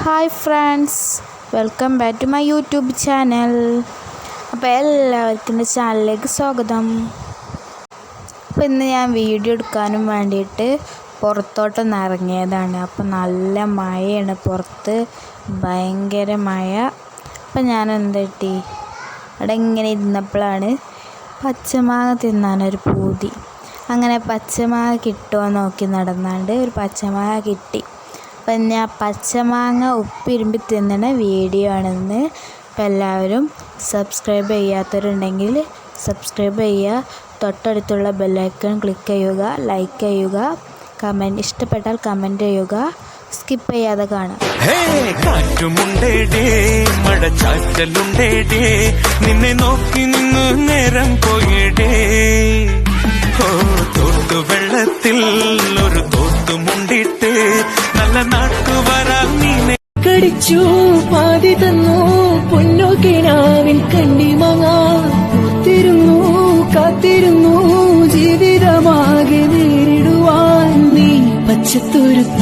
Hi friends, welcome back to my YouTube channel. അപ്പോൾ എല്ലാവർക്കും എൻ്റെ ചാനലിലേക്ക് സ്വാഗതം. അപ്പോൾ ഇന്ന് ഞാൻ വീഡിയോ എടുക്കാനും വേണ്ടിയിട്ട് പുറത്തോട്ടൊന്ന് ഇറങ്ങിയതാണ്. അപ്പോൾ നല്ല മഴയാണ് പുറത്ത്, ഭയങ്കര മഴ. അപ്പോൾ ഞാൻ എന്തെട്ടി അവിടെ ഇങ്ങനെ ഇരുന്നപ്പോഴാണ് പച്ചമാങ്ങ തിന്നാനൊരു പൂതി. അങ്ങനെ പച്ചമാങ്ങ കിട്ടുമോ നോക്കി നടന്നാണ്ട് ഒരു പച്ചമാങ്ങ കിട്ടി. അപ്പം ഞാൻ പച്ചമാങ്ങ ഉപ്പിരുമ്പി തിന്നണ വീഡിയോ ആണെന്ന്. അപ്പോൾ എല്ലാവരും സബ്സ്ക്രൈബ് ചെയ്യാത്തവരുണ്ടെങ്കിൽ സബ്സ്ക്രൈബ് ചെയ്യുക, തൊട്ടടുത്തുള്ള ബെല്ലൈക്കൺ ക്ലിക്ക് ചെയ്യുക, ലൈക്ക് ചെയ്യുക, കമൻറ്റ് ഇഷ്ടപ്പെട്ടാൽ കമൻറ്റ് ചെയ്യുക, സ്കിപ്പ് ചെയ്യാതെ കാണാം. കാറ്റുമുണ്ടേടേ മഴച്ചാറ്റലുണ്ടേടേ നിന്നെ നോക്കി നിന്ന് നേരം പോയിടേ. തോട്ടു വെള്ളത്തിൽ ഒരു തോട്ടുമുണ്ടിട്ട് നല്ല നാട്ടുവരാൻ നീനെ കടിച്ചു പാതി തന്നു പൊന്നോക്കിനാവിൻ കണ്ണിമങ്ങ പൂത്തിരുന്നു കാത്തിരുന്നു ജീവിതമാകെ നേരിടുവാൻ നീ പച്ചത്തുരുത്ത